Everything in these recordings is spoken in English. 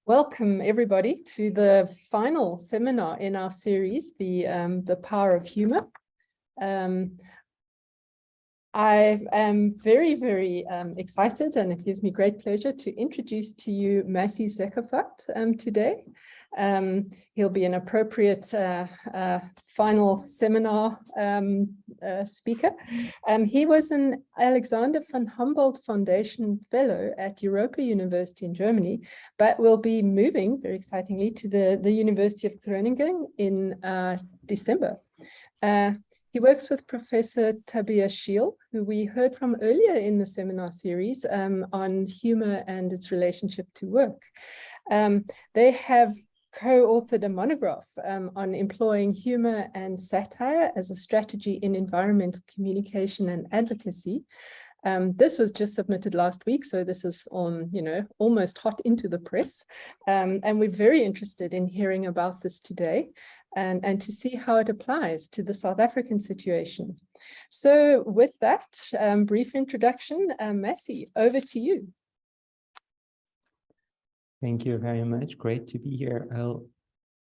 Welcome everybody to the final seminar in our series, the Power of Humour. I am very excited, and it gives me great pleasure to introduce to you Massih Zekavat today. He'll be an appropriate final seminar speaker. He was an Alexander von Humboldt Foundation Fellow at Europa-Universität in Germany, but will be moving, very excitingly, to the University of Groningen in December. He works with Professor Tabea Scheel, who we heard from earlier in the seminar series on humour and its relationship to work. They have co-authored a monograph on employing humour and satire as a strategy in environmental communication and advocacy. This was just submitted last week, so this is on, almost hot into the press. And we're very interested in hearing about this today and to see how it applies to the South African situation. So with that brief introduction, Massih, over to you. Thank you very much. Great to be here. I'll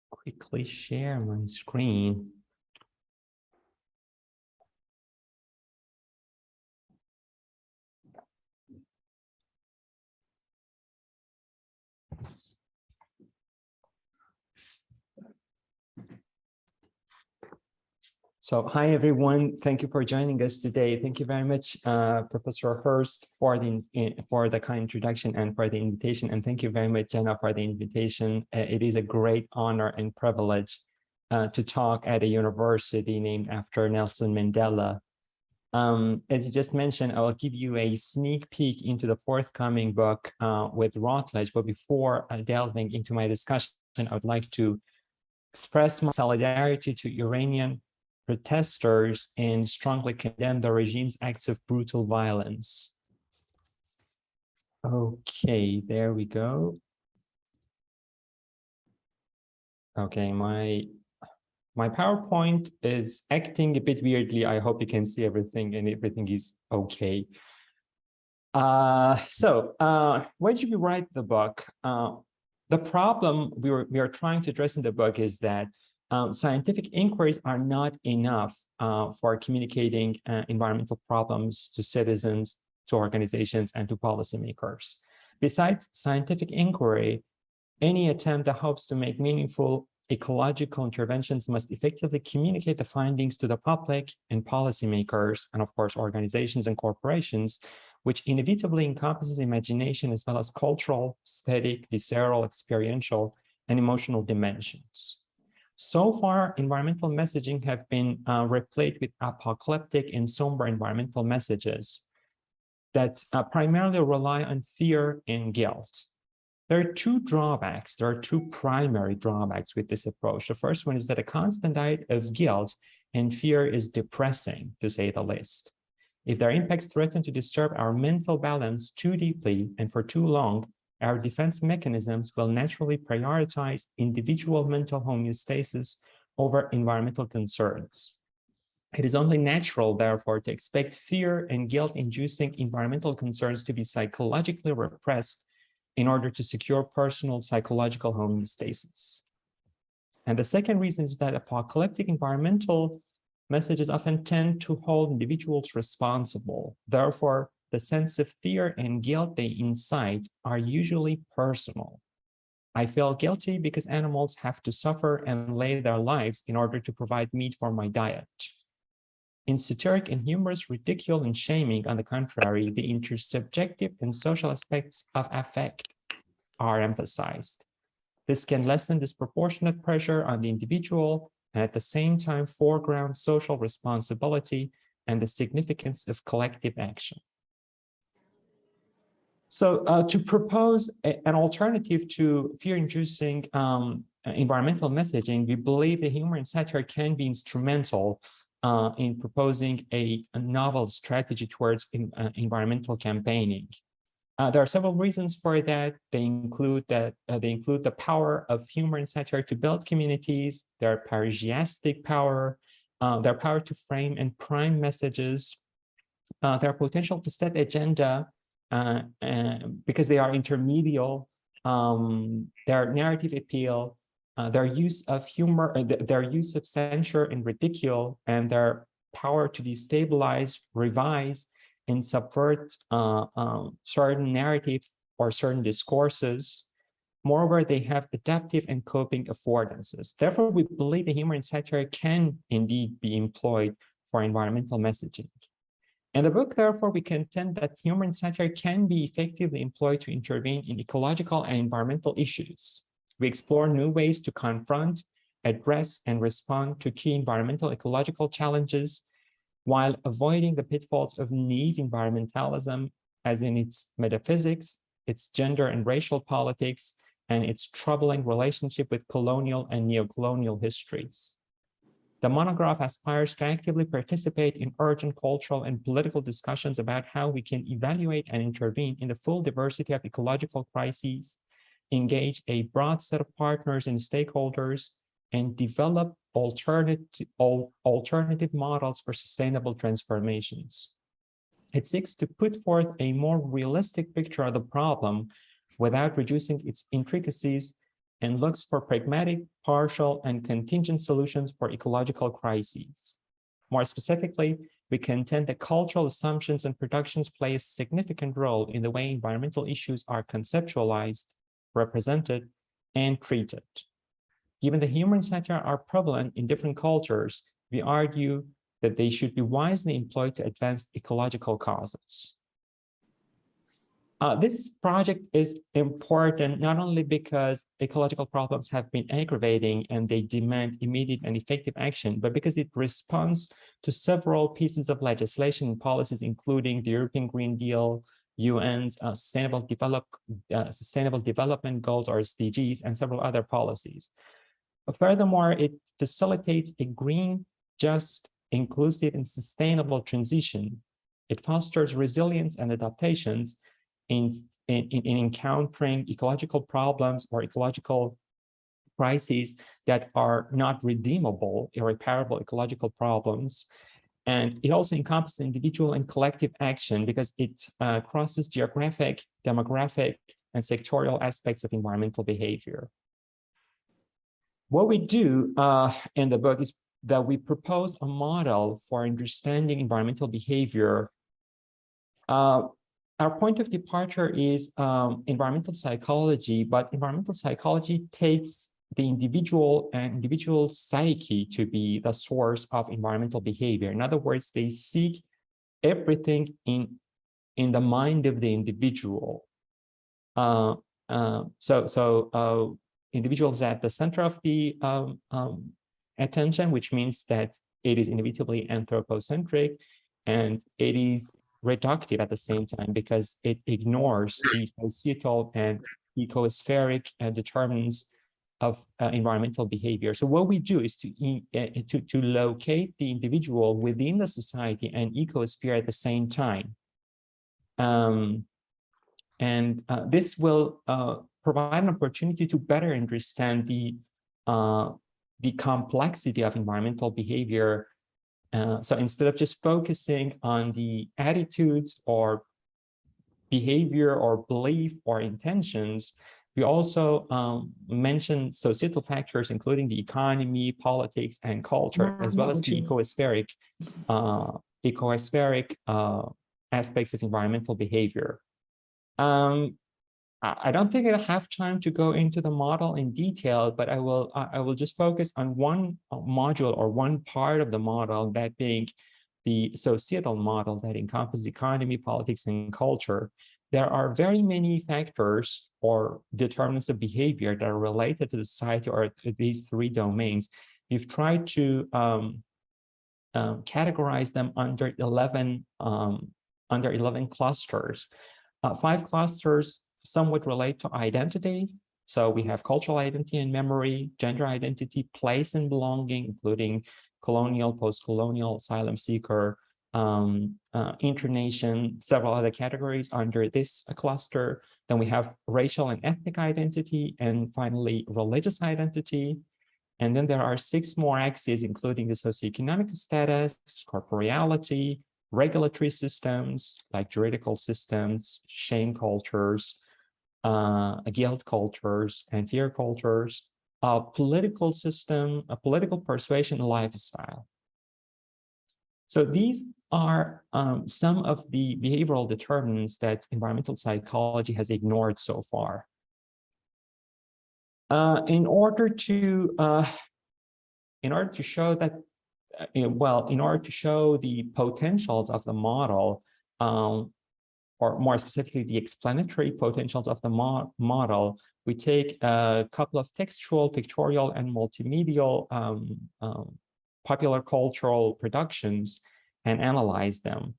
quickly share my screen. So hi, everyone. Thank you for joining us today. Thank you very much, Professor Hurst, for the kind introduction and for the invitation. And thank you very much, Jenna, for the invitation. It is a great honor and privilege to talk at a university named after Nelson Mandela. As you just mentioned, I will give you a sneak peek into the forthcoming book with Routledge. But before delving into my discussion, I would like to express my solidarity to Iranian protesters and strongly condemn the regime's acts of brutal violence. Okay, there we go. Okay, my PowerPoint is acting a bit weirdly. I hope you can see everything and everything is okay. Why did we write the book? The problem we are trying to address in the book is that scientific inquiries are not enough for communicating environmental problems to citizens, to organizations, and to policymakers. Besides scientific inquiry, any attempt that hopes to make meaningful ecological interventions must effectively communicate the findings to the public and policymakers, and of course, organizations and corporations, which inevitably encompasses imagination as well as cultural, aesthetic, visceral, experiential, and emotional dimensions. So far, environmental messaging have been replete with apocalyptic and somber environmental messages that primarily rely on fear and guilt. There are two drawbacks. There are two primary drawbacks with this approach. The first one is that a constant diet of guilt and fear is depressing, to say the least. If their impacts threaten to disturb our mental balance too deeply and for too long, our defense mechanisms will naturally prioritize individual mental homeostasis over environmental concerns. It is only natural, therefore, to expect fear and guilt-inducing environmental concerns to be psychologically repressed in order to secure personal psychological homeostasis. And the second reason is that apocalyptic environmental messages often tend to hold individuals responsible. Therefore, the sense of fear and guilt they incite are usually personal. I feel guilty because animals have to suffer and lay their lives in order to provide meat for my diet. In satiric and humorous ridicule and shaming, on the contrary, the intersubjective and social aspects of affect are emphasized. This can lessen disproportionate pressure on the individual and at the same time foreground social responsibility and the significance of collective action. So to propose an alternative to fear-inducing environmental messaging, we believe that humor and satire can be instrumental in proposing a novel strategy towards environmental campaigning. There are several reasons for that. They include the power of humor and satire to build communities, their parrhegiastic power, their power to frame and prime messages, their potential to set agenda because they are intermedial their narrative appeal, their use of humor, their use of censure and ridicule, and their power to destabilize, revise, and subvert certain narratives or certain discourses. Moreover, they have adaptive and coping affordances. Therefore, we believe that humor and satire can indeed be employed for environmental messaging. In the book, therefore, we contend that humor and satire can be effectively employed to intervene in ecological and environmental issues. We explore new ways to confront, address, and respond to key environmental ecological challenges while avoiding the pitfalls of naive environmentalism, as in its metaphysics, its gender and racial politics, and its troubling relationship with colonial and neo-colonial histories. The monograph aspires to actively participate in urgent cultural and political discussions about how we can evaluate and intervene in the full diversity of ecological crises, engage a broad set of partners and stakeholders, and develop alternative models for sustainable transformations. It seeks to put forth a more realistic picture of the problem without reducing its intricacies, and looks for pragmatic, partial, and contingent solutions for ecological crises. More specifically, we contend that cultural assumptions and productions play a significant role in the way environmental issues are conceptualized, represented, and treated. Given that humor and satire are prevalent in different cultures, we argue that they should be wisely employed to advance ecological causes. This project is important not only because ecological problems have been aggravating and they demand immediate and effective action, but because it responds to several pieces of legislation and policies, including the European Green Deal, UN's Sustainable Development Goals, or SDGs, and several other policies. Furthermore, it facilitates a green, just, inclusive, and sustainable transition. It fosters resilience and adaptations in encountering ecological problems or ecological crises that are not redeemable, irreparable ecological problems. And it also encompasses individual and collective action because it crosses geographic, demographic, and sectorial aspects of environmental behavior. What we do in the book is that we propose a model for understanding environmental behavior. Our point of departure is environmental psychology, but environmental psychology takes the individual and individual psyche to be the source of environmental behavior. In other words, they seek everything in the mind of the individual. Individuals at the center of the attention, which means that it is inevitably anthropocentric, and it is reductive at the same time because it ignores the societal and ecospheric determinants of environmental behavior. So what we do is to locate the individual within the society and ecosphere at the same time. This will provide an opportunity to better understand the complexity of environmental behavior. So instead of just focusing on the attitudes or behavior or belief or intentions, we also mention societal factors, including the economy, politics, and culture, as well as the ecospheric aspects of environmental behavior. I don't think I'll have time to go into the model in detail, but I will just focus on one module or one part of the model, that being the societal model that encompasses economy, politics, and culture. There are very many factors or determinants of behavior that are related to the society or to these three domains. We've tried to categorize them under 11 clusters. 5 clusters somewhat relate to identity. So we have cultural identity and memory, gender identity, place and belonging, including colonial, post-colonial, asylum seeker, internation, several other categories under this cluster. Then we have racial and ethnic identity, and finally, religious identity. And then there are 6 more axes, including the socioeconomic status, corporeality, regulatory systems like juridical systems, shame cultures, guilt cultures, and fear cultures, a political system, a political persuasion lifestyle. So these are some of the behavioral determinants that environmental psychology has ignored so far. In order to show that, in order to show the potentials of the model, or more specifically, the explanatory potentials of the model, we take a couple of textual, pictorial, and multimedial popular cultural productions and analyze them.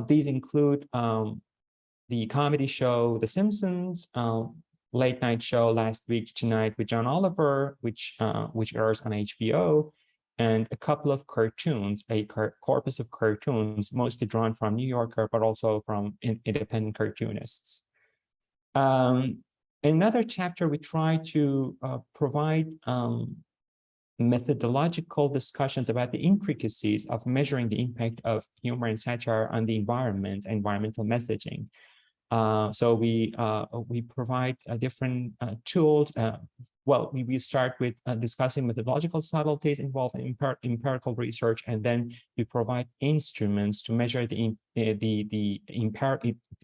These include the comedy show The Simpsons, late night show Last Week Tonight with John Oliver, which airs on HBO, and a couple of cartoons, a corpus of cartoons, mostly drawn from New Yorker, but also from independent cartoonists. Another chapter, we try to provide methodological discussions about the intricacies of measuring the impact of humor and satire on the environment, environmental messaging. So we provide different tools. Well, we start with discussing methodological subtleties involved in empirical research, and then we provide instruments to measure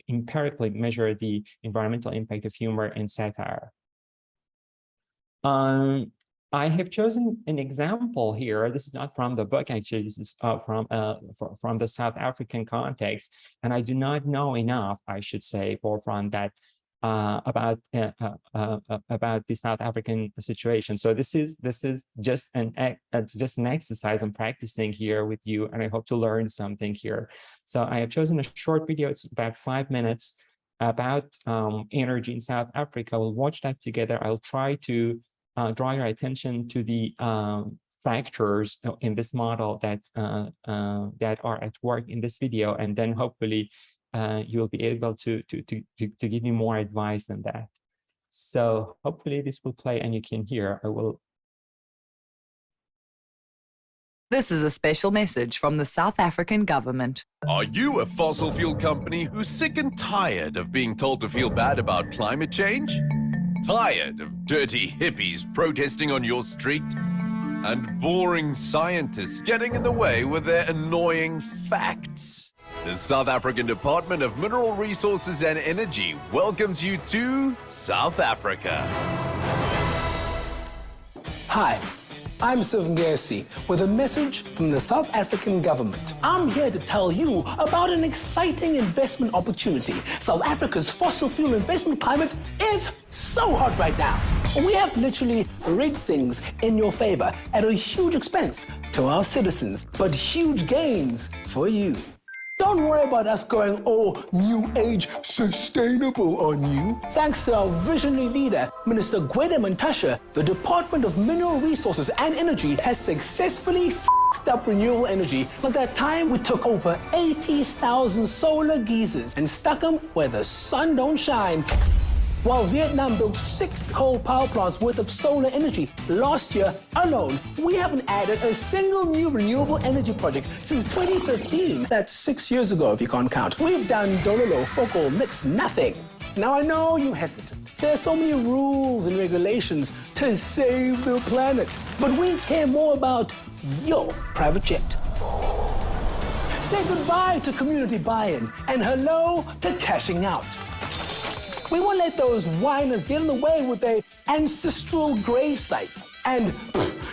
empirically measure the environmental impact of humor and satire. I have chosen an example here. This is not from the book, actually. This is from the South African context, and I do not know enough, I should say, from that about the South African situation. So this is just an exercise I'm practicing here with you, and I hope to learn something here. So I have chosen a short video. It's about 5 minutes about energy in South Africa. We'll watch that together. I'll try to draw your attention to the factors in this model that are at work in this video, and then hopefully you'll be able to give me more advice than that. So hopefully this will play and you can hear. I will. This is a special message from the South African government. Are you a fossil fuel company who's sick and tired of being told to feel bad about climate change? Tired of dirty hippies protesting on your street? And boring scientists getting in the way with their annoying facts? The South African Department of Mineral Resources and Energy welcomes you to South Africa. Hi, I'm Massih with a message from the South African government. I'm here to tell you about an exciting investment opportunity. South Africa's fossil fuel investment climate is so hot right now. We have literally rigged things in your favor at a huge expense to our citizens, but huge gains for you. Don't worry about us going all new age sustainable on you. Thanks to our visionary leader, Minister Gwede Mantashe, the Department of Mineral Resources and Energy has successfully f***ed up renewable energy. At that time, we took over 80,000 solar geysers and stuck them where the sun don't shine. While Vietnam built 6 coal power plants worth of solar energy, last year alone, we haven't added a single new renewable energy project since 2015. That's 6 years ago, if you can't count. We've done Dololo, Foko, Mix, nothing. Now, I know you're hesitant. There are so many rules and regulations to save the planet. But we care more about your private jet. Say goodbye to community buy-in and hello to cashing out. We won't let those whiners get in the way with their ancestral grave sites and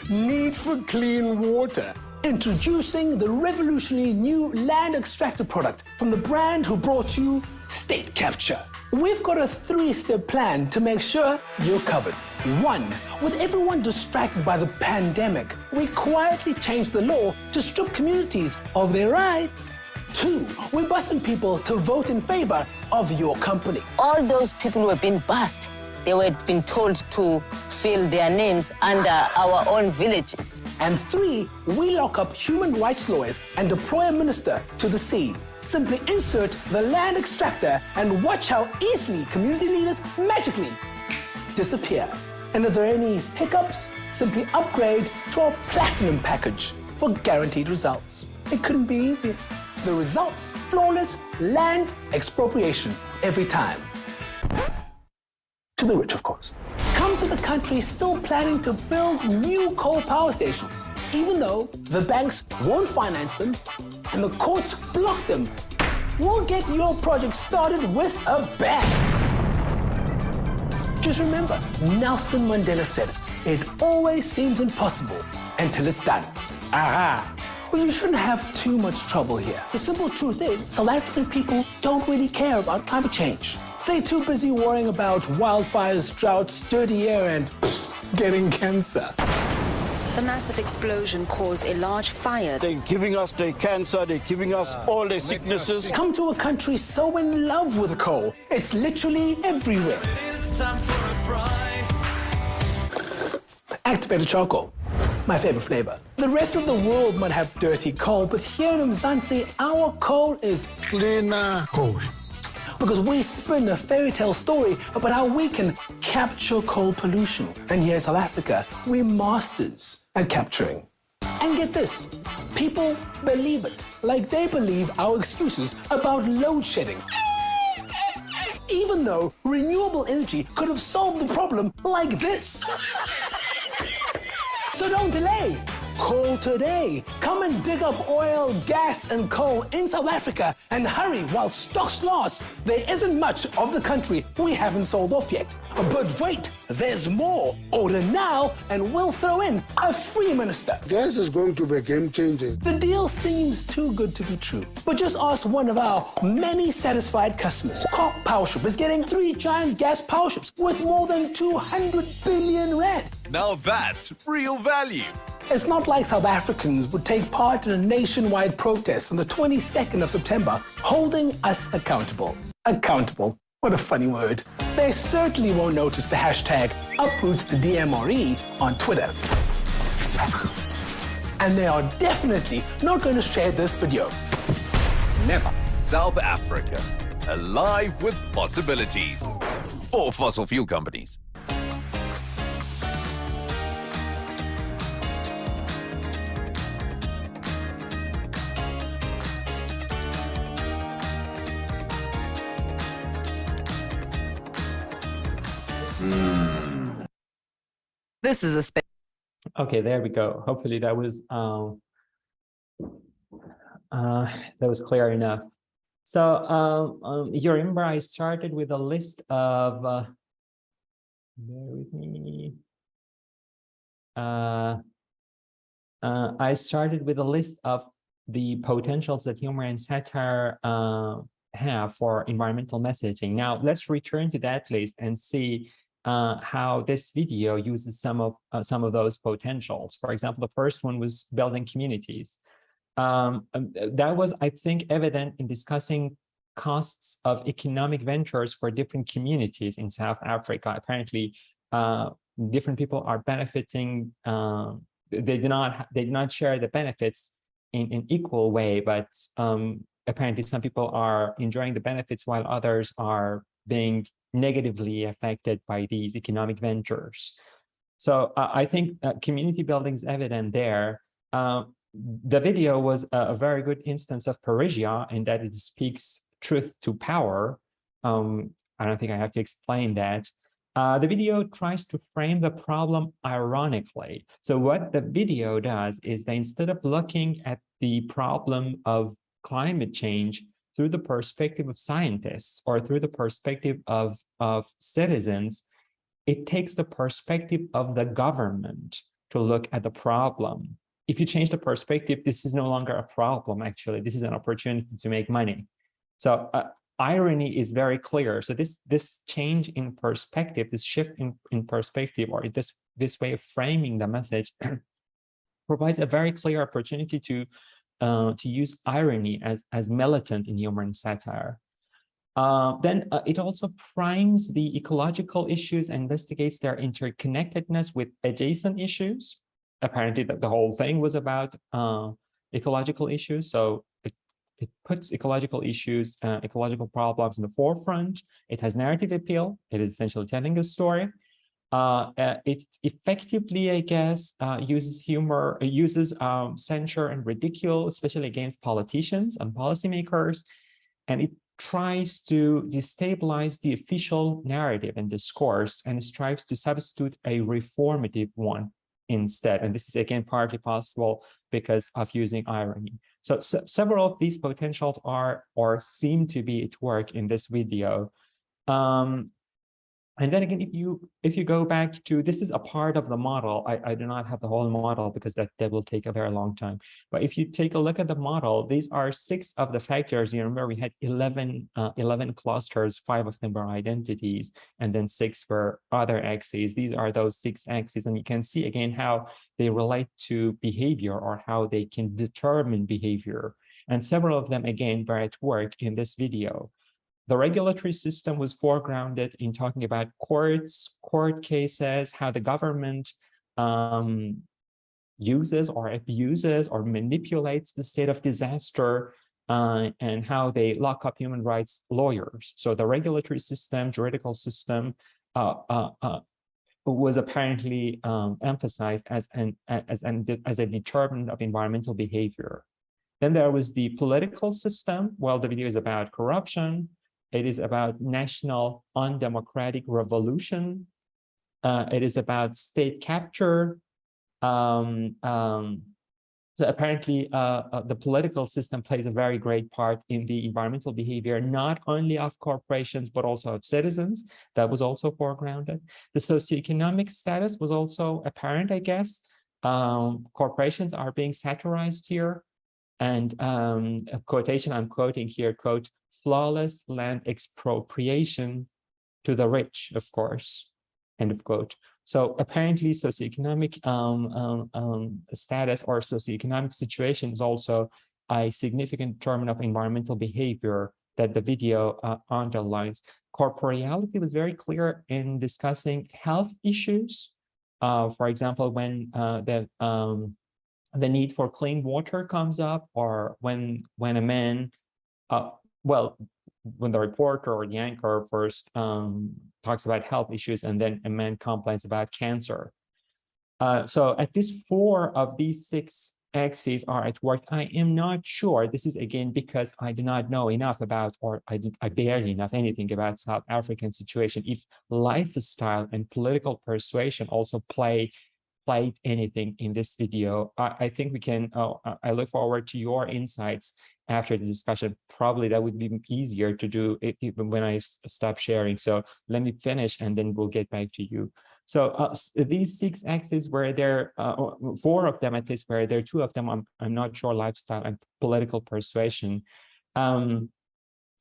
need for clean water. Introducing the revolutionary new land extractor product from the brand who brought you State Capture. We've got a 3-step plan to make sure you're covered. 1, with everyone distracted by the pandemic, we quietly changed the law to strip communities of their rights. 2, we're busing people to vote in favor of your company. All those people who have been bussed, they were being told to fill their names under our own villages. And 3, we lock up human rights lawyers and deploy a minister to the scene. Simply insert the land extractor and watch how easily community leaders magically disappear. And if there are any hiccups, simply upgrade to our platinum package for guaranteed results. It couldn't be easier. The results, flawless land expropriation every time. to the rich, of course. Come to the country still planning to build new coal power stations, even though the banks won't finance them and the courts block them. We'll get your project started with a bang. Just remember, Nelson Mandela said it. It always seems impossible until it's done. But you shouldn't have too much trouble here. The simple truth is, South African people don't really care about climate change. They're too busy worrying about wildfires, droughts, dirty air, and getting cancer. The massive explosion caused a large fire. They're giving us their cancer, they're giving us all their sicknesses. Come to a country so in love with coal, it's literally everywhere. Activated charcoal, my favorite flavor. The rest of the world might have dirty coal, but here in Mzansi, our coal is cleaner coal. Because we spin a fairy tale story about how we can capture coal pollution. And here in South Africa, we're masters at capturing. And get this, people believe it, like they believe our excuses about load shedding. Even though renewable energy could have solved the problem like this. So don't delay. Call today. Come and dig up oil, gas, and coal in South Africa and hurry while stocks last. There isn't much of the country we haven't sold off yet. But wait, there's more. Order now and we'll throw in a free minister. Gas is going to be game-changing. The deal seems too good to be true. But just ask one of our many satisfied customers. Cock Powership is getting 3 giant gas power ships worth more than 200 billion rand. Now that's real value. It's not like South Africans would take part in a nationwide protest on the 22nd of September, holding us accountable. Accountable. What a funny word. They certainly won't notice the hashtag #UprootsTheDMRE on Twitter. And they are definitely not going to share this video. Never. South Africa, alive with possibilities for fossil fuel companies. This is a Okay, there we go. Hopefully that was clear enough. So you remember I started with a list of bear with me. I started with a list of the potentials that humor and satire have for environmental messaging. Now let's return to that list and see how this video uses some of those potentials. For example, the first one was building communities. That was, I think, evident in discussing costs of economic ventures for different communities in South Africa. Apparently, different people are benefiting. They do not share the benefits in an equal way, but apparently some people are enjoying the benefits while others are being negatively affected by these economic ventures. So I think community building is evident there. The video was a very good instance of Parisia in that it speaks truth to power. I don't think I have to explain that. The video tries to frame the problem ironically. So what the video does is that instead of looking at the problem of climate change through the perspective of scientists or through the perspective of citizens, it takes the perspective of the government to look at the problem. If you change the perspective, this is no longer a problem, actually. This is an opportunity to make money. So irony is very clear. So this change in perspective, this shift in perspective, or this way of framing the message provides a very clear opportunity to use irony as militant in humor and satire. Then it also primes the ecological issues and investigates their interconnectedness with adjacent issues. Apparently the whole thing was about ecological issues. So it puts ecological issues, ecological problems in the forefront. It has narrative appeal. It is essentially telling a story. It effectively, I guess, uses humor, uses censure and ridicule, especially against politicians and policymakers. And tries to destabilize the official narrative and discourse and strives to substitute a reformative one instead. And this is again partly possible because of using irony. So several of these potentials are or seem to be at work in this video. And then again, if you go back to, this is a part of the model. I do not have the whole model because that will take a very long time. But if you take a look at the model, these are 6 of the factors. You remember we had 11 clusters, 5 of them were identities, and then 6 were other axes. These are those 6 axes, and you can see again how they relate to behavior or how they can determine behavior. And several of them again were at work in this video. The regulatory system was foregrounded in talking about courts, court cases, how the government uses or abuses or manipulates the state of disaster, and how they lock up human rights lawyers. So the regulatory system, juridical system was apparently emphasized as a determinant of environmental behavior. Then there was the political system. Well, the video is about corruption. It is about national undemocratic revolution. It is about state capture. So apparently, the political system plays a very great part in the environmental behavior, not only of corporations, but also of citizens. That was also foregrounded. The socioeconomic status was also apparent, I guess. Corporations are being satirized here. And a quotation I'm quoting here, quote, flawless land expropriation to the rich, of course, end of quote. So apparently socioeconomic status or socioeconomic situation is also a significant determinant of environmental behavior that the video underlines. Corporeality was very clear in discussing health issues. For example, when the need for clean water comes up, or when a man, when the reporter or the anchor first talks about health issues, and then a man complains about cancer. So at least 4 of these 6 axes are at work. I am not sure. This is again because I do not know enough about, or I barely know anything about South African situation. If lifestyle and political persuasion also played anything in this video, I think we can, I look forward to your insights after the discussion. Probably that would be easier to do it even when I stop sharing. So let me finish and then we'll get back to you. So these 6 axes were there, 4 of them at least were there, 2 of them I'm not sure, lifestyle and political persuasion. Then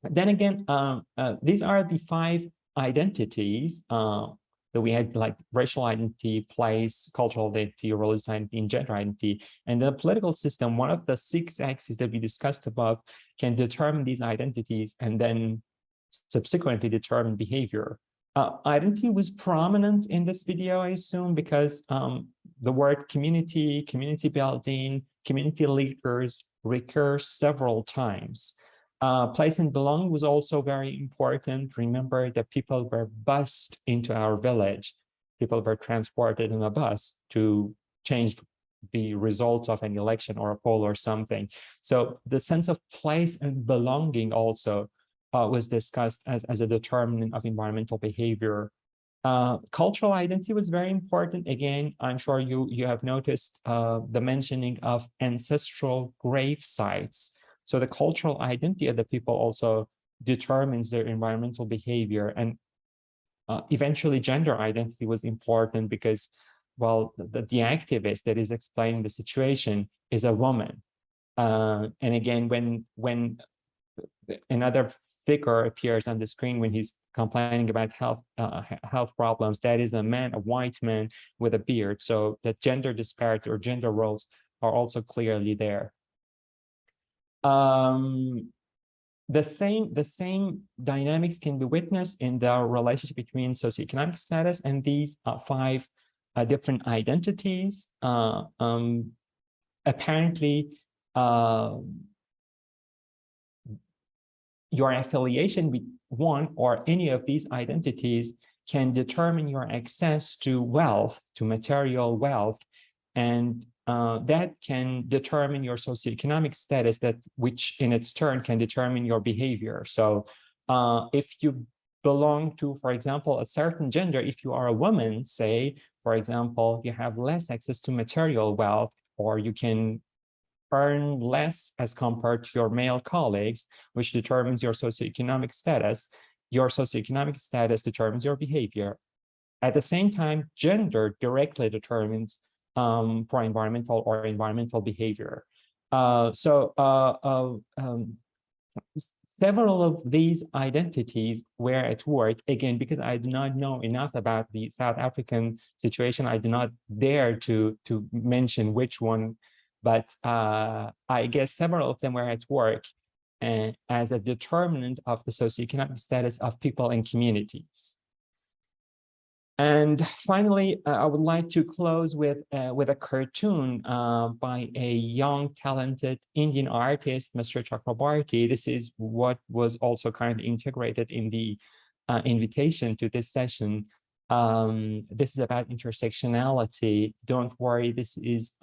again, these are the 5 identities that we had, like racial identity, place, cultural identity, religious identity, and gender identity. And the political system, one of the 6 axes that we discussed above, can determine these identities and then subsequently determine behavior. Identity was prominent in this video, I assume, because the word community, community building, community leaders recur several times. Place and belonging was also very important. Remember that people were bused into our village. People were transported in a bus to change the results of an election or a poll or something. So the sense of place and belonging also was discussed as a determinant of environmental behavior. Cultural identity was very important. Again, I'm sure you have noticed the mentioning of ancestral grave sites. So the cultural identity of the people also determines their environmental behavior. And eventually gender identity was important because, well, the activist that is explaining the situation is a woman. And again, when another figure appears on the screen when he's complaining about health problems, that is a man, a white man with a beard. So the gender disparity or gender roles are also clearly there. The same dynamics can be witnessed in the relationship between socioeconomic status and these 5 different identities. Apparently, your affiliation with one or any of these identities can determine your access to wealth, to material wealth, and that can determine your socioeconomic status, which in its turn can determine your behavior. So if you belong to, for example, a certain gender, if you are a woman, say, for example, you have less access to material wealth, or you can earn less as compared to your male colleagues, which determines your socioeconomic status. Your socioeconomic status determines your behavior. At the same time, gender directly determines pro-environmental or environmental behavior. Several of these identities were at work, again, because I do not know enough about the South African situation. I do not dare to mention which one, but I guess several of them were at work as a determinant of the socioeconomic status of people and communities. And finally, I would like to close with a cartoon by a young, talented Indian artist, Mr. Chakrabarti. This is what was also kind of integrated in the invitation to this session. This is about intersectionality. Don't worry, this is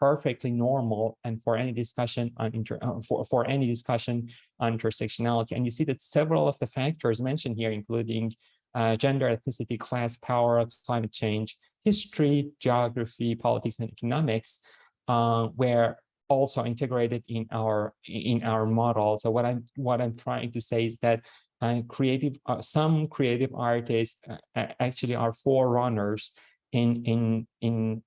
perfectly normal, and for any discussion on intersectionality. And you see that several of the factors mentioned here, including gender, ethnicity, class, power, climate change, history, geography, politics, and economics, were also integrated in our model. So what I'm trying to say is that some creative artists actually are forerunners in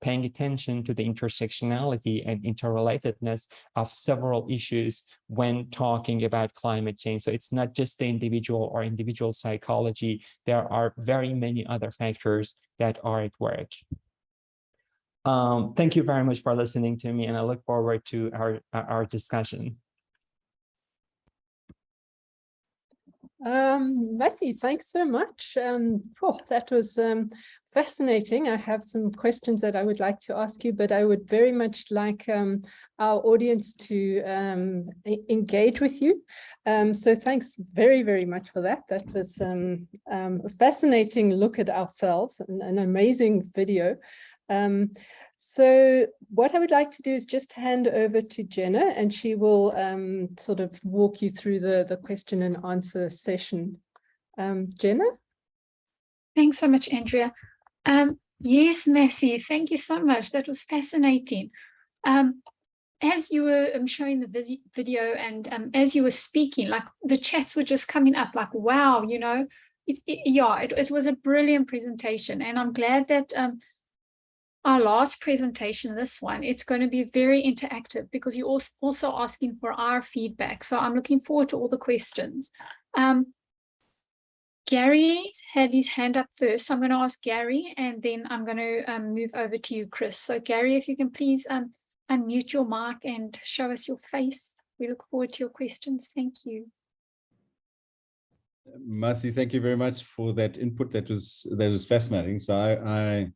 paying attention to the intersectionality and interrelatedness of several issues when talking about climate change. So it's not just the individual or individual psychology. There are very many other factors that are at work. Thank you very much for listening to me, and I look forward to our discussion. Massih, thanks so much. That was fascinating. I have some questions that I would like to ask you, but I would very much like our audience to engage with you. So thanks very, very much for that. That was a fascinating look at ourselves, an amazing video. So what I would like to do is just hand over to Jenna, and she will sort of walk you through the question and answer session. Jenna? Thanks so much, Andrea. Yes, Massih, thank you so much. That was fascinating. As you were showing the video and as you were speaking, like the chats were just coming up like, wow, you know, it was a brilliant presentation. And I'm glad that our last presentation, this one, it's going to be very interactive because you're also asking for our feedback. So I'm looking forward to all the questions. Gary had his hand up first. So I'm going to ask Gary, and then I'm going to move over to you, Chris. So Gary, if you can please unmute your mic and show us your face. We look forward to your questions. Thank you. Massih, thank you very much for that input. That was fascinating. So I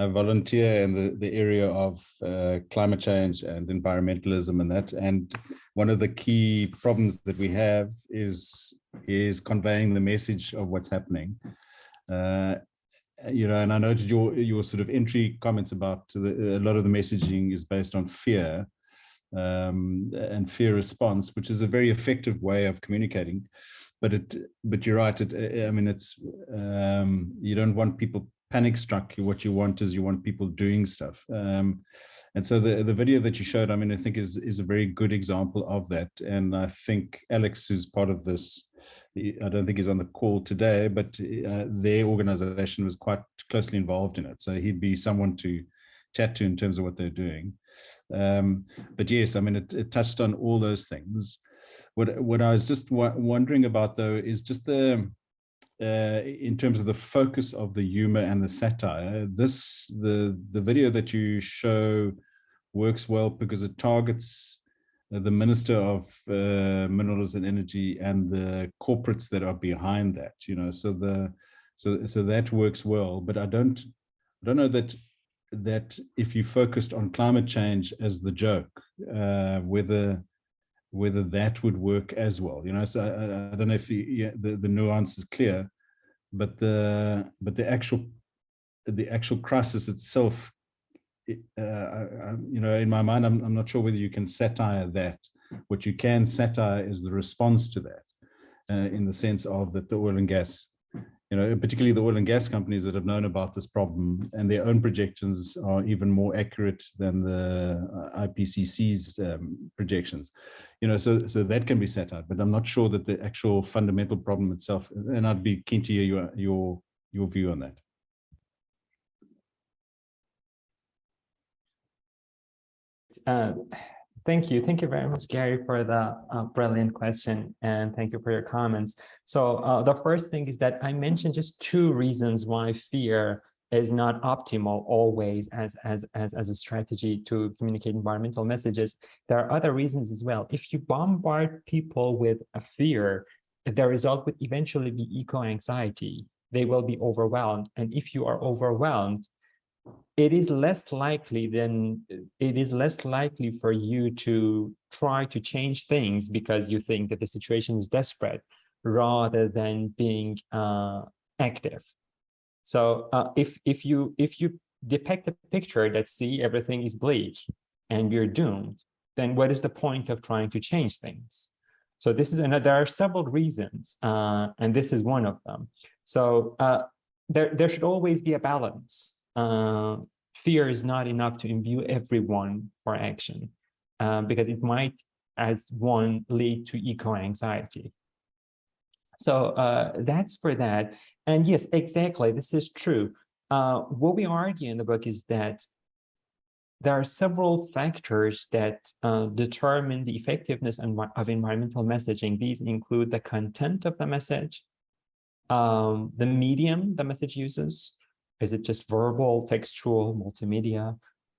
volunteer in the area of climate change and environmentalism and that. And one of the key problems that we have is conveying the message of what's happening. You know, and I noted your sort of entry comments about a lot of the messaging is based on fear and fear response, which is a very effective way of communicating. But you're right. I mean, it's you don't want people panic struck. What you want is people doing stuff. And so the video that you showed, I mean, I think is a very good example of that. And I think Alex, who's part of this, I don't think he's on the call today, but their organization was quite closely involved in it. So he'd be someone to chat to in terms of what they're doing. But yes, I mean, it touched on all those things. What I was just wondering about, though, is just in terms of the focus of the humor and the satire, the video that you show works well because it targets the Minister of Minerals and Energy and the corporates that are behind that, you know, so that works well. But I don't know that if you focused on climate change as the joke, whether that would work as well, you know. So I don't know if the nuance is clear, but the actual crisis itself in my mind, I'm not sure whether you can satire that. What you can satire is the response to that, in the sense of that the oil and gas, particularly the oil and gas companies that have known about this problem, and their own projections are even more accurate than the IPCC's projections. So that can be satired, but I'm not sure that the actual fundamental problem itself. And I'd be keen to hear your view on that. Thank you very much, Gary, for the brilliant question, and thank you for your comments. So the first thing is that I mentioned just 2 reasons why fear is not optimal always as a strategy to communicate environmental messages. There are other reasons as well. If you bombard people with a fear, the result would eventually be eco-anxiety. They will be overwhelmed, and if you are overwhelmed, it is less likely for you to try to change things because you think that the situation is desperate, rather than being active. So if you depict a picture that everything is bleak and you're doomed, then what is the point of trying to change things? So this is another. There are several reasons, and this is one of them. So there should always be a balance. Fear is not enough to imbue everyone for action, because it might, as one, lead to eco-anxiety. So that's for that. And yes, exactly, this is true. What we argue in the book is that there are several factors that determine the effectiveness of environmental messaging. These include the content of the message, the medium the message uses. Is it just verbal, textual, multimedia?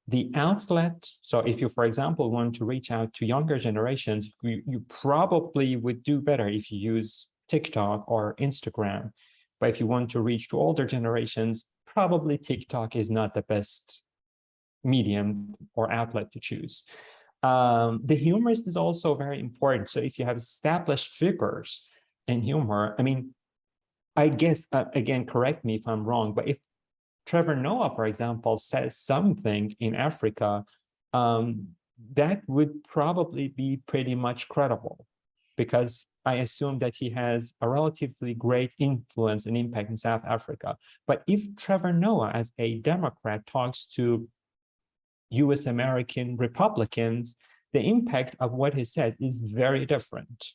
The outlet. So if you, for example, want to reach out to younger generations, you probably would do better if you use TikTok or Instagram. But if you want to reach to older generations, probably TikTok is not the best medium or outlet to choose. The humorist is also very important. So if you have established figures in humor, I mean, I guess, again, correct me if I'm wrong, but if Trevor Noah, for example, says something in Africa, that would probably be pretty much credible, because I assume that he has a relatively great influence and impact in South Africa. But if Trevor Noah, as a Democrat, talks to US American Republicans, the impact of what he said is very different.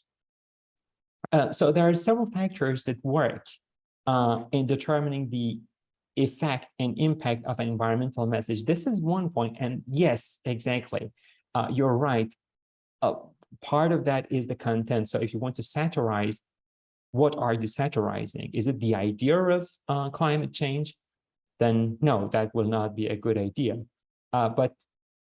So there are several factors that work in determining the effect and impact of an environmental message. This is one point, and yes, exactly, you're right. Part of that is the content. So if you want to satirize, what are you satirizing? Is it the idea of climate change? Then no, that will not be a good idea. But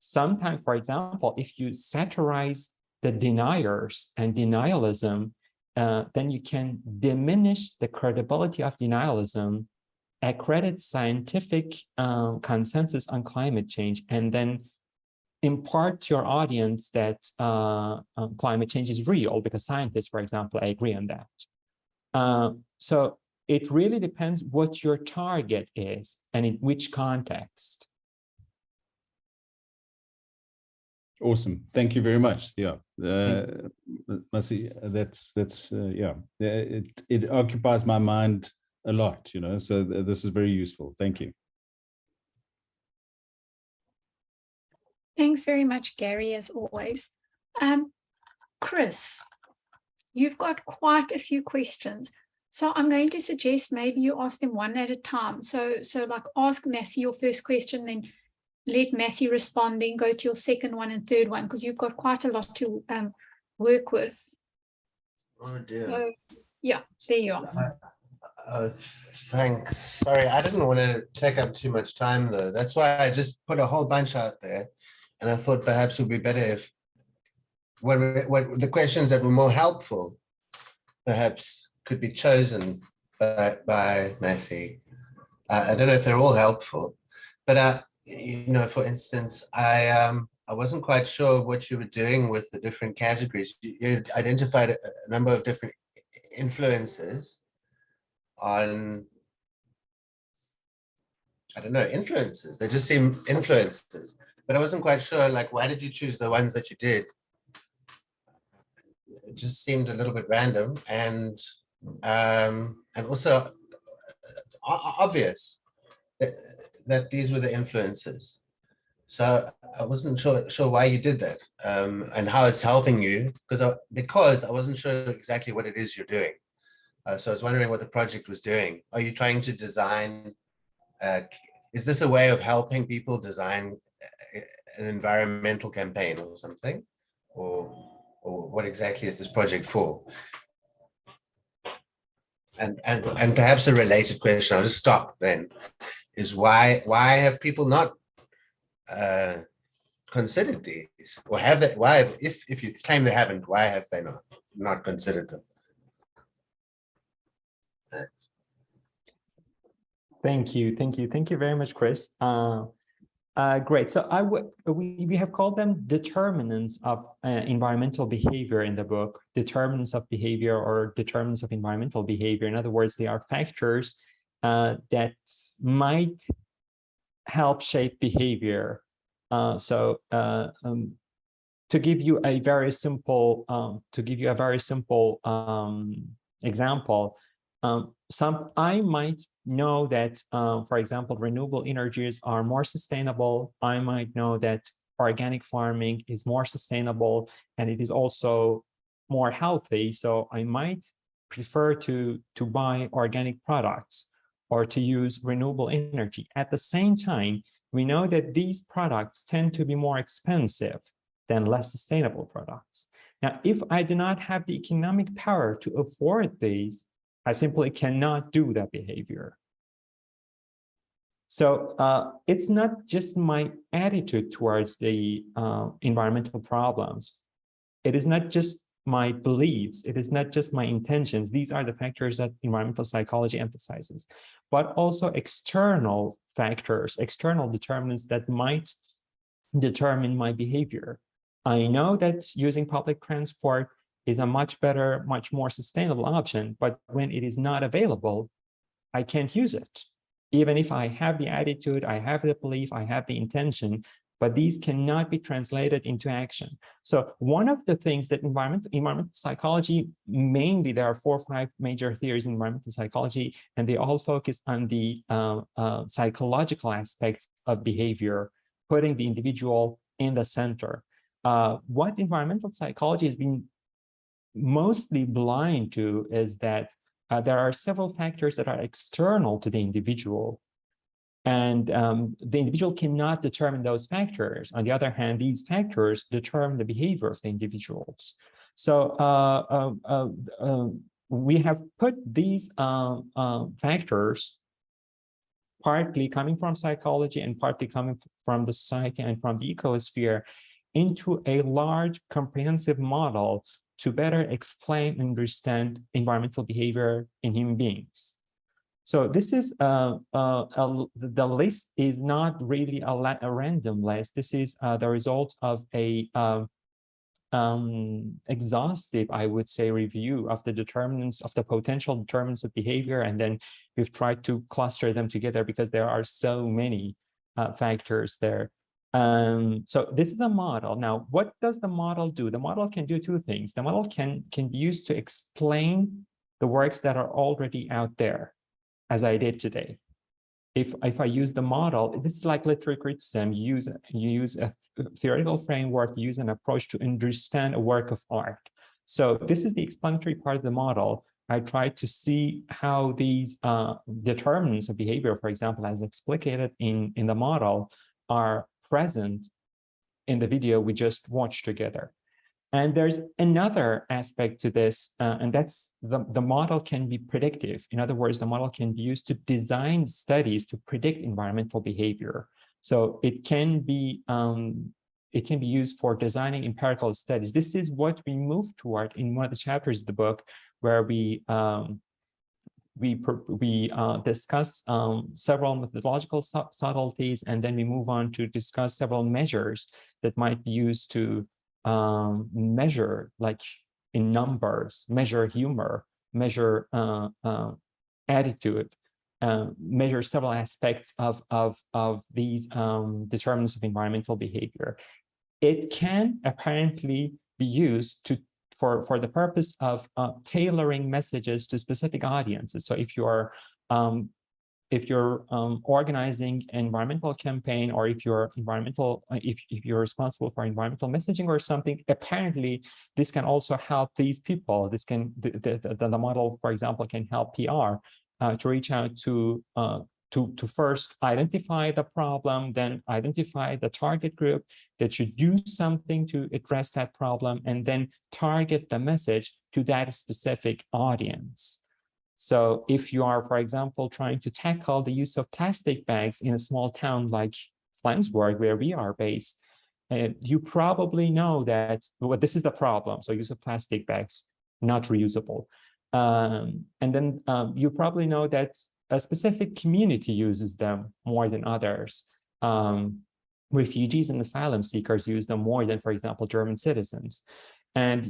sometimes, for example, if you satirize the deniers and denialism, then you can diminish the credibility of denialism, accredit scientific consensus on climate change, and then impart to your audience that climate change is real, because scientists, for example, agree on that. So it really depends what your target is and in which context. Awesome. Thank you very much. Yeah, Massih, that's yeah. It occupies my mind a lot, so this is very useful. Thank you. Thanks very much, Gary, as always. Chris, you've got quite a few questions. So I'm going to suggest maybe you ask them one at a time. So like ask Massih your first question, then let Massih respond, then go to your second one and third one, because you've got quite a lot to work with. Oh dear. So, yeah, there you are. Thanks. Sorry, I didn't want to take up too much time though. That's why I just put a whole bunch out there. And I thought perhaps it would be better if what the questions that were more helpful perhaps could be chosen by Massih. I don't know if they're all helpful, but for instance, I wasn't quite sure what you were doing with the different categories. You identified a number of different influences on I don't know, influences. They just seem influences. But I wasn't quite sure, like, why did you choose the ones that you did? It just seemed a little bit random and also obvious that these were the influences. So I wasn't sure why you did that and how it's helping you, because I wasn't sure exactly what it is you're doing. So I was wondering what the project was doing. Are you trying to design? Is this a way of helping people design an environmental campaign or something? Or what exactly is this project for? And perhaps a related question, I'll just stop then, is why have people not considered these? Or have they, why have, if you claim they haven't, why have they not considered them? Thank you very much, Chris. Great. So we have called them determinants of environmental behavior in the book, determinants of behavior or determinants of environmental behavior. In other words, they are factors that might help shape behavior. To give you a very simple example, I might know that, for example, renewable energies are more sustainable. I might know that organic farming is more sustainable and it is also more healthy. So I might prefer to buy organic products or to use renewable energy. At the same time, we know that these products tend to be more expensive than less sustainable products. Now, if I do not have the economic power to afford these, I simply cannot do that behavior. So it's not just my attitude towards the environmental problems. It is not just my beliefs. It is not just my intentions. These are the factors that environmental psychology emphasizes, but also external factors, external determinants that might determine my behavior. I know that using public transport is a much better, much more sustainable option, but when it is not available, I can't use it. Even if I have the attitude, I have the belief, I have the intention, but these cannot be translated into action. So one of the things that environmental psychology, mainly there are 4 or 5 major theories in environmental psychology, and they all focus on the psychological aspects of behavior, putting the individual in the center. What environmental psychology has been mostly blind to is that there are several factors that are external to the individual, and the individual cannot determine those factors. On the other hand, these factors determine the behavior of the individuals. So we have put these factors, partly coming from psychology and partly coming from the society and from the ecosphere, into a large comprehensive model to better explain and understand environmental behavior in human beings. So this is the list is not really a random list. This is the result of a exhaustive, I would say, review of the determinants, of the potential determinants of behavior, and then we've tried to cluster them together because there are so many factors there. So this is a model. Now, what does the model do? The model can do 2 things. The model can be used to explain the works that are already out there, as I did today. If I use the model, this is like literary criticism. You use a theoretical framework, you use an approach to understand a work of art. So this is the explanatory part of the model. I try to see how these determinants of behavior, for example, as explicated in the model, are present in the video we just watched together. And there's another aspect to this, and that's the model can be predictive. In other words, the model can be used to design studies to predict environmental behavior. So it can be used for designing empirical studies. This is what we move toward in one of the chapters of the book, where we discuss several methodological subtleties, and then we move on to discuss several measures that might be used to measure, like in numbers, measure humor, measure attitude. measure several aspects of these determinants of environmental behavior. It can apparently be used for the purpose of tailoring messages to specific audiences. So if you're organizing an environmental campaign, or if you're if you're responsible for environmental messaging or something, apparently this can also help these people. This can the model, for example, can help PR to reach out to first identify the problem, then identify the target group that should do something to address that problem, and then target the message to that specific audience. So if you are, for example, trying to tackle the use of plastic bags in a small town like Flensburg, where we are based, you probably know that, well, this is the problem. So use of plastic bags, not reusable. And then you probably know that a specific community uses them more than others. Refugees and asylum seekers use them more than, for example, German citizens. And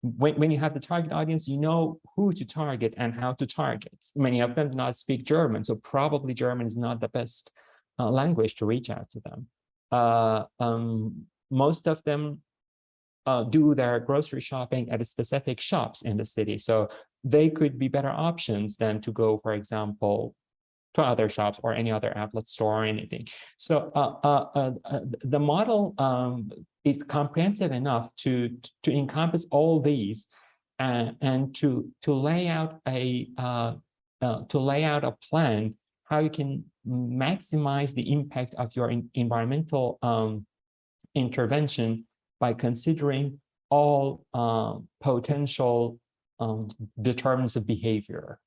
when you have the target audience, you know who to target and how to target. Many of them do not speak German, so probably German is not the best language to reach out to them. Most of them do their grocery shopping at specific shops in the city, so they could be better options than to go, for example, to other shops or any other outlet store or anything. So the model is comprehensive enough to encompass all these and to lay out a plan how you can maximize the impact of your environmental intervention by considering all potential determinants of behavior.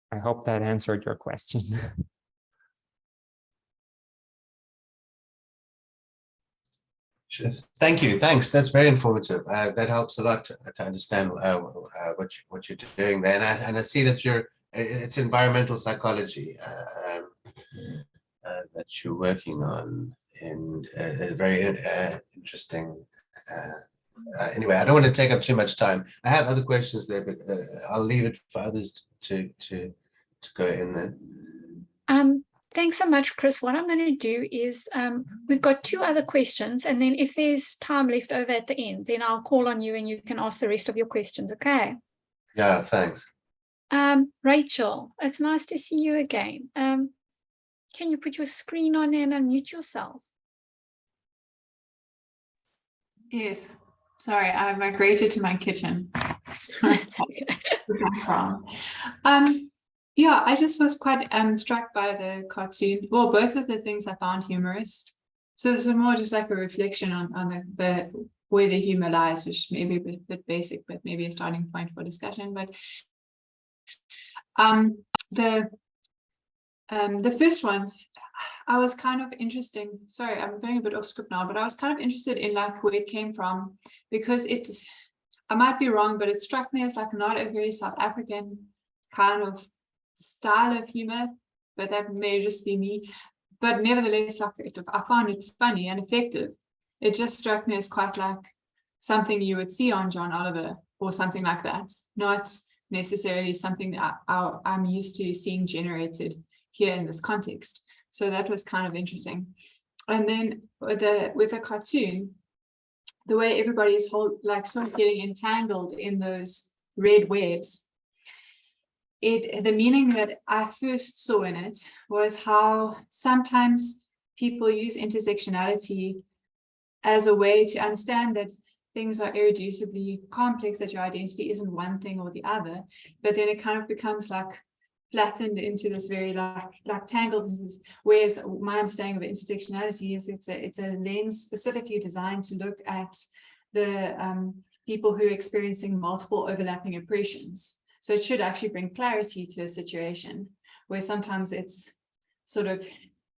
I hope that answered your question. Thank you. Thanks. That's very informative. That helps a lot to understand what you're doing there. And I see that it's environmental psychology that you're working on, and very interesting. Anyway, I don't want to take up too much time. I have other questions there, but I'll leave it for others to go in there. Thanks so much, Chris. What I'm going to do is we've got two other questions, and then if there's time left over at the end, then I'll call on you and you can ask the rest of your questions, okay? Yeah, thanks. Rachel, it's nice to see you again. Can you put your screen on and unmute yourself? Yes. Sorry, I migrated to my kitchen. Yeah, I just was quite struck by the cartoon. Well, both of the things I found humorous. So this is more just like a reflection on the where the humor lies, which may be a bit basic, but maybe a starting point for discussion. But the first one, I was kind of interesting. Sorry, I'm going a bit off script now, but I was kind of interested in like where it came from, because I might be wrong, but it struck me as like not a very South African kind of style of humor, but that may just be me. But nevertheless, like I found it funny and effective. It just struck me as quite like something you would see on John Oliver or something like that, not necessarily something that I'm used to seeing generated here in this context. So that was kind of interesting. And then with the cartoon, the way everybody's sort of getting entangled in those red webs, the meaning that I first saw in it was how sometimes people use intersectionality as a way to understand that things are irreducibly complex, that your identity isn't one thing or the other, but then it kind of becomes like flattened into this very like tangled. Whereas my understanding of intersectionality is it's a lens specifically designed to look at the people who are experiencing multiple overlapping oppressions. So it should actually bring clarity to a situation where sometimes it's sort of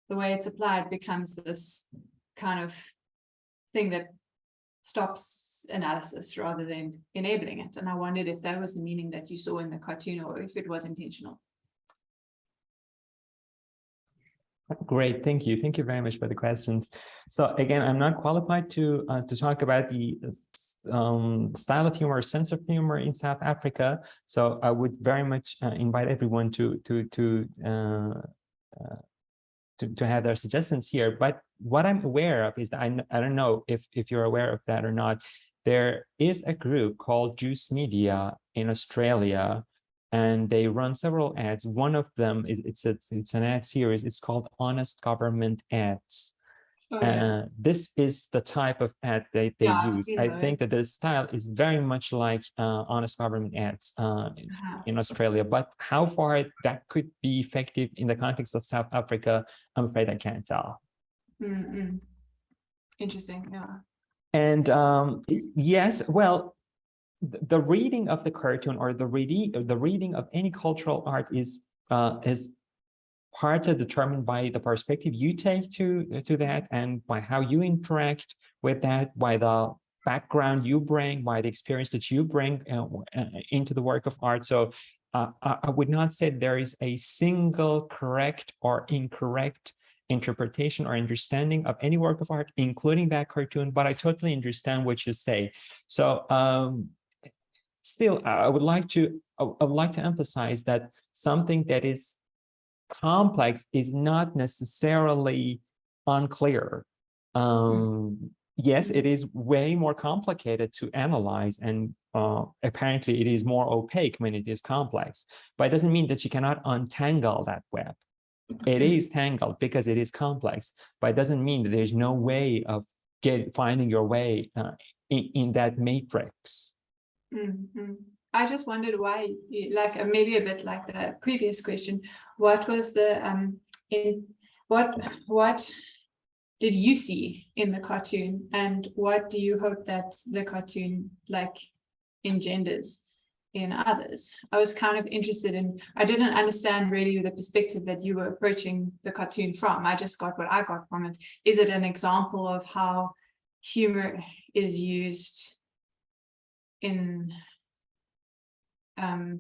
the way it's applied becomes this kind of thing that stops analysis rather than enabling it. And I wondered if that was the meaning that you saw in the cartoon or if it was intentional. Great, thank you. Thank you very much for the questions. So again, I'm not qualified to talk about the style of humor, sense of humor in South Africa. So I would very much invite everyone to have their suggestions here. But what I'm aware of is that I don't know if you're aware of that or not. There is a group called Juice Media in Australia, and they run several ads. One of them is it's an ad series. It's called Honest Government Ads. Oh, yeah. This is the type of ad they use. I think that the style is very much like Honest Government Ads in Australia, but how far that could be effective in the context of South Africa, I'm afraid I can't tell. Interesting, yeah. And yes, well, the reading of the cartoon or the reading of any cultural art is partly determined by the perspective you take to that, and by how you interact with that, by the background you bring, by the experience that you bring into the work of art. So I would not say there is a single correct or incorrect interpretation or understanding of any work of art, including that cartoon, but I totally understand what you say. So still, I would like to emphasize that something that is complex is not necessarily unclear. Yes, it is way more complicated to analyze, and apparently it is more opaque when it is complex, but it doesn't mean that you cannot untangle that web. It is tangled because it is complex, but it doesn't mean that there's no way of finding your way in that matrix. I just wondered why, like maybe a bit like the previous question, what was the what did you see in the cartoon, and what do you hope that the cartoon like engenders in others? I was kind of interested in, I didn't understand really the perspective that you were approaching the cartoon from. I just got what I got from it. Is it an example of how humor is used in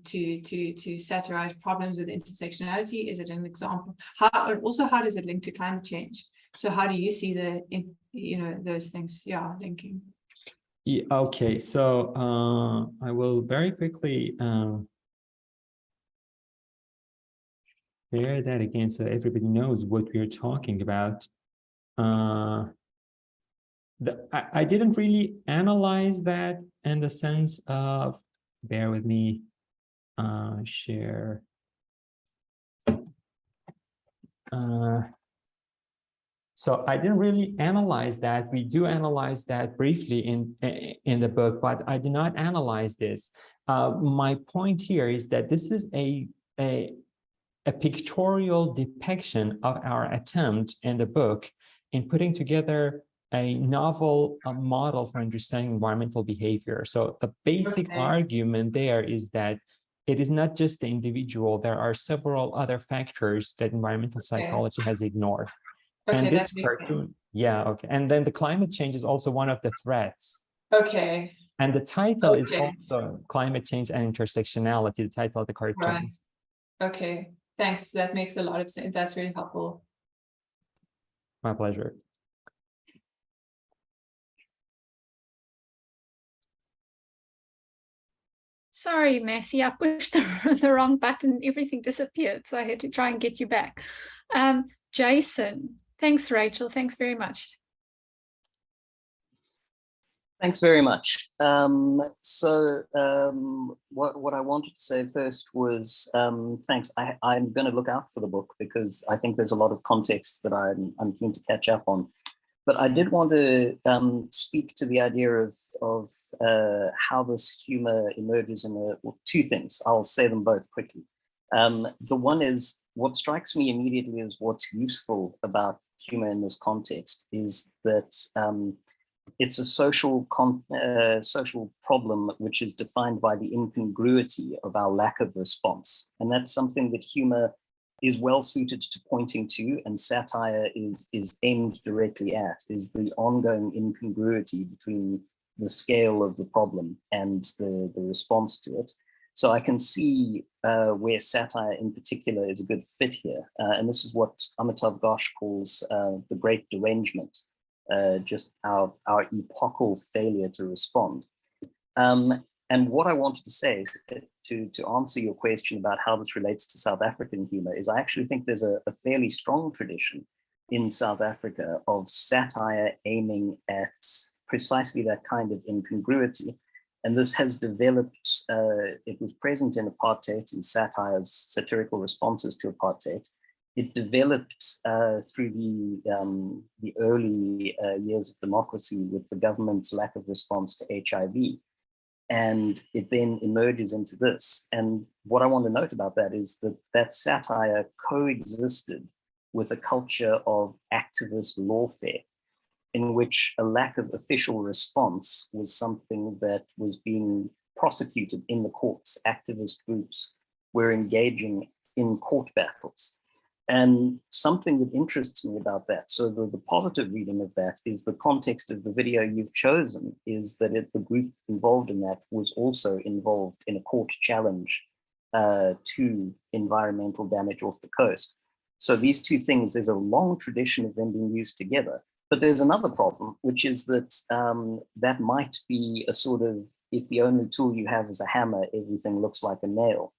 to satirize problems with intersectionality? Is it an example? How does it link to climate change? So how do you see those things linking? Yeah, okay, so I will very quickly share that again so everybody knows what we're talking about. I didn't really analyze that in the sense of, bear with me, share. So I didn't really analyze that. We do analyze that briefly in the book, but I did not analyze this. My point here is that this is a pictorial depiction of our attempt in the book in putting together a novel model for understanding environmental behavior. So the basic argument there is that it is not just the individual. There are several other factors that environmental psychology has ignored. And this cartoon, and then the climate change is also one of the threats. Okay. And the title is also Climate Change and Intersectionality, the title of the cartoon. Right. Okay, thanks. That makes a lot of sense. That's really helpful. My pleasure. Sorry, Massih, I pushed the wrong button. Everything disappeared, so I had to try and get you back. Jason. Thanks, Rachel. Thanks very much. Thanks very much. What I wanted to say first was thanks. I'm going to look out for the book because I think there's a lot of context that I'm keen to catch up on. But I did want to speak to the idea of how this humor emerges in two things. I'll say them both quickly. The one is, what strikes me immediately as what's useful about humor in this context is that it's a social problem which is defined by the incongruity of our lack of response. And that's something that humor is well suited to pointing to, and satire is aimed directly at, is the ongoing incongruity between the scale of the problem and the response to it. So I can see where satire in particular is a good fit here. And this is what Amitav Ghosh calls the great derangement, just our epochal failure to respond. And what I wanted to say to answer your question about how this relates to South African humor is I actually think there's a fairly strong tradition in South Africa of satire aiming at precisely that kind of incongruity. And this has developed, it was present in apartheid, in satire's satirical responses to apartheid. It developed through the early years of democracy with the government's lack of response to HIV. And it then emerges into this. And what I want to note about that is that satire coexisted with a culture of activist lawfare, in which a lack of official response was something that was being prosecuted in the courts. Activist groups were engaging in court battles. And something that interests me about that, so the positive reading of that is the context of the video you've chosen is that the group involved in that was also involved in a court challenge to environmental damage off the coast. So these two things, there's a long tradition of them being used together. But there's another problem, which is that that might be a sort of, if the only tool you have is a hammer, everything looks like a nail.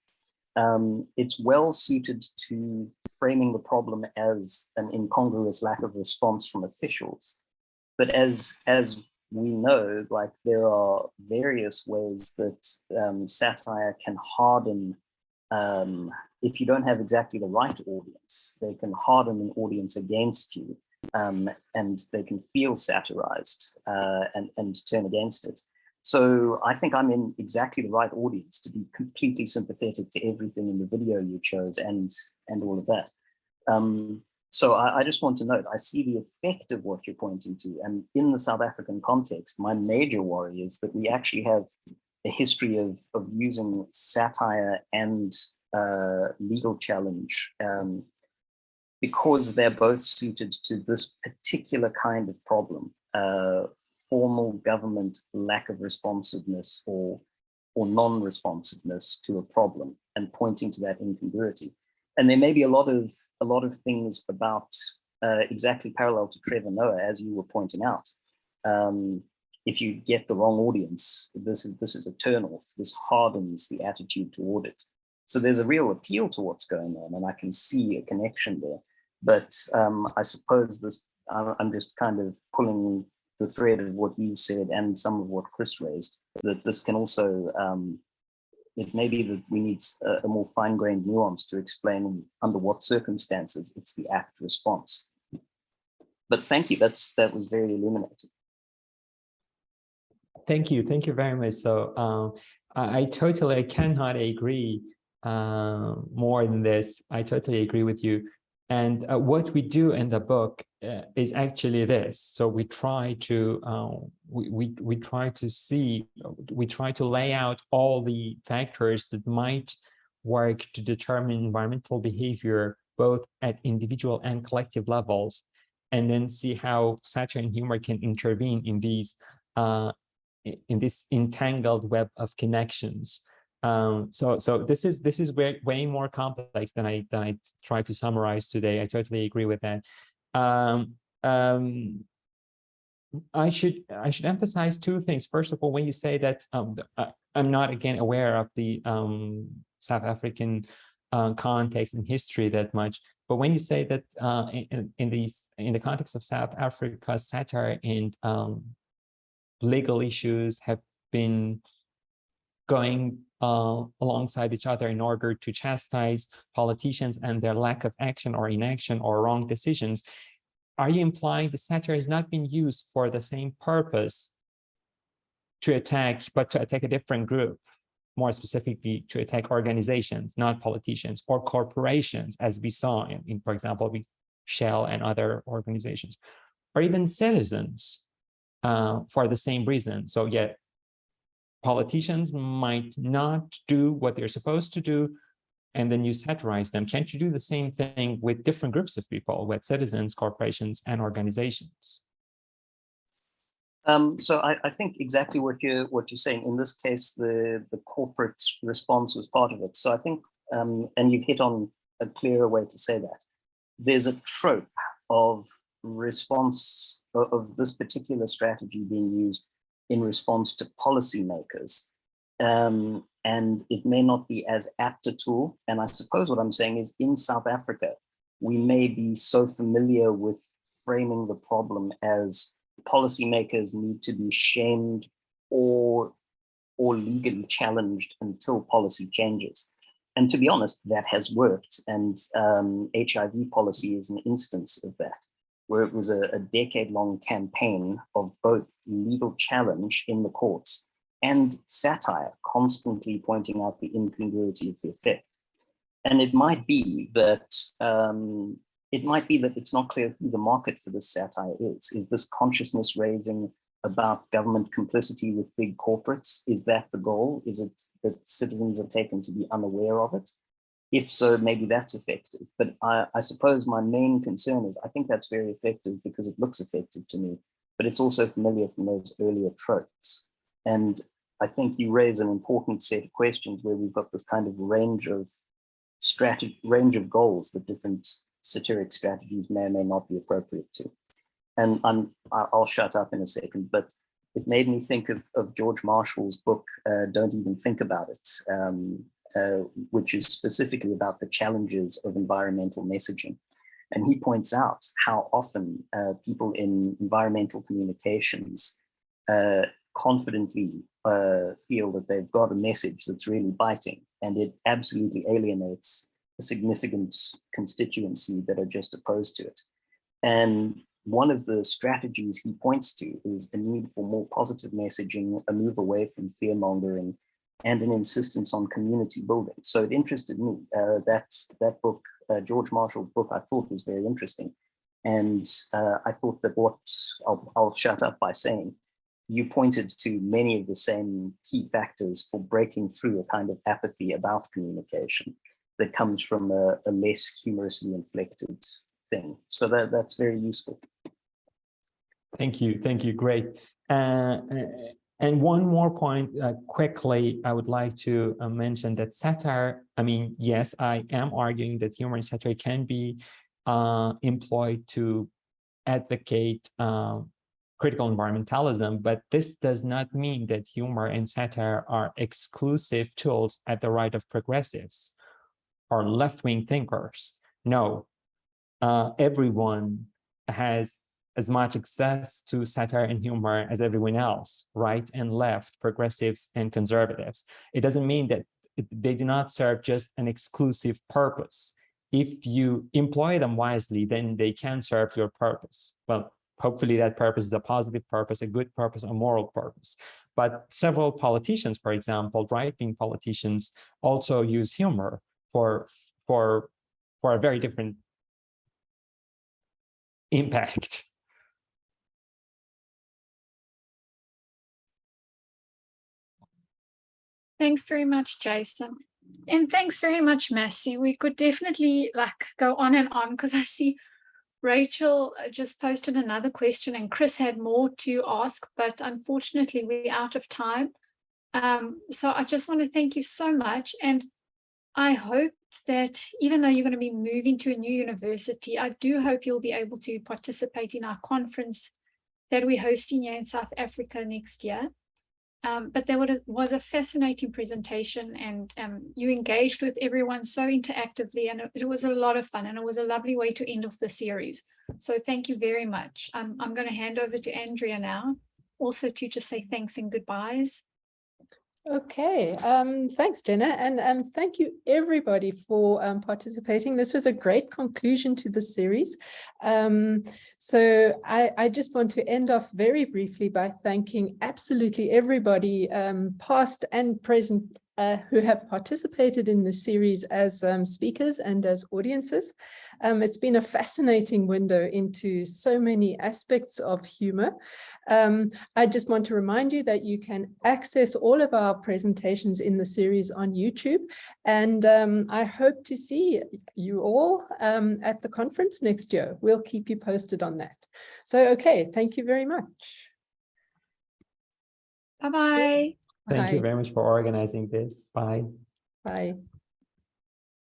It's well suited to framing the problem as an incongruous lack of response from officials. But as we know, like there are various ways that satire can harden, if you don't have exactly the right audience, they can harden an audience against you, and they can feel satirized and turn against it. So I think I'm in exactly the right audience to be completely sympathetic to everything in the video you chose and all of that. So I just want to note, I see the effect of what you're pointing to. And in the South African context, my major worry is that we actually have a history of using satire and legal challenge because they're both suited to this particular kind of problem. Formal government lack of responsiveness or non-responsiveness to a problem and pointing to that incongruity. And there may be a lot of things about exactly parallel to Trevor Noah, as you were pointing out. If you get the wrong audience, this is a turnoff. This hardens the attitude toward it. So there's a real appeal to what's going on, and I can see a connection there. But I suppose I'm just kind of pulling the thread of what you said and some of what Chris raised, that this can also, it may be that we need a more fine-grained nuance to explain under what circumstances it's the apt response. But thank you, that was very illuminating. Thank you very much. So I totally cannot agree more than this. I totally agree with you. And what we do in the book is actually this. So we try to we try to lay out all the factors that might work to determine environmental behavior, both at individual and collective levels, and then see how satire and humor can intervene in these in this entangled web of connections. So this is way more complex than I tried to summarize today. I totally agree with that. I should emphasize two things. First of all, when you say that I'm not again aware of the South African context and history that much, but when you say that in the context of South Africa, satire and legal issues have been going alongside each other in order to chastise politicians and their lack of action or inaction or wrong decisions, are you implying the satire has not been used for the same purpose to attack, but to attack a different group, more specifically to attack organizations, not politicians, or corporations, as we saw in for example, Shell and other organizations, or even citizens for the same reason? So yet, politicians might not do what they're supposed to do, and then you satirize them. Can't you do the same thing with different groups of people, with citizens, corporations, and organizations? So I think exactly what you're saying. In this case, the corporate response was part of it. So I think, and you've hit on a clearer way to say that. There's a trope of response of this particular strategy being used in response to policymakers. And it may not be as apt a tool. And I suppose what I'm saying is in South Africa, we may be so familiar with framing the problem as policymakers need to be shamed or legally challenged until policy changes. And to be honest, that has worked. And HIV policy is an instance of that, where it was a decade-long campaign of both legal challenge in the courts and satire, constantly pointing out the incongruity of the effect. And it might be that it's not clear who the market for this satire is. Is this consciousness raising about government complicity with big corporates? Is that the goal? Is it that citizens are taken to be unaware of it? If so, maybe that's effective. But I suppose my main concern is I think that's very effective because it looks effective to me, but it's also familiar from those earlier tropes. And I think you raise an important set of questions where we've got this kind of range of goals that different satiric strategies may or may not be appropriate to. And I'll shut up in a second, but it made me think of George Marshall's book, Don't Even Think About It, which is specifically about the challenges of environmental messaging. And he points out how often people in environmental communications confidently feel that they've got a message that's really biting, and it absolutely alienates a significant constituency that are just opposed to it. And one of the strategies he points to is the need for more positive messaging, a move away from fear-mongering, and an insistence on community building. So it interested me. That book, George Marshall's book, I thought was very interesting. And I thought that I'll shut up by saying, you pointed to many of the same key factors for breaking through a kind of apathy about communication that comes from a less humorously inflected thing. So that's very useful. Thank you, great. And one more point quickly, I would like to mention that satire, I mean, yes, I am arguing that humor and satire can be employed to advocate critical environmentalism, but this does not mean that humor and satire are exclusive tools at the right of progressives or left-wing thinkers. No, everyone has as much access to satire and humor as everyone else, right and left, progressives and conservatives. It doesn't mean that they do not serve just an exclusive purpose. If you employ them wisely, then they can serve your purpose. Well, hopefully that purpose is a positive purpose, a good purpose, a moral purpose. But several politicians, for example, right-wing politicians, also use humor for a very different impact. Thanks very much, Jason. And thanks very much, Massih. We could definitely go on and on because I see Rachel just posted another question and Chris had more to ask, but unfortunately we're out of time. So I just want to thank you so much. And I hope that even though you're going to be moving to a new university, I do hope you'll be able to participate in our conference that we're hosting here in South Africa next year. But there was a fascinating presentation and you engaged with everyone so interactively, and it was a lot of fun, and it was a lovely way to end off the series. So thank you very much. I'm going to hand over to Andrea now, also to just say thanks and goodbyes. Okay, thanks, Jenna, and thank you everybody for participating. This was a great conclusion to the series. So I just want to end off very briefly by thanking absolutely everybody, past and present, who have participated in this series as speakers and as audiences. It's been a fascinating window into so many aspects of humor. I just want to remind you that you can access all of our presentations in the series on YouTube, and I hope to see you all at the conference next year. We'll keep you posted on that. So, okay, thank you very much. Bye-bye. Thank you very much for organizing this. Bye. Bye.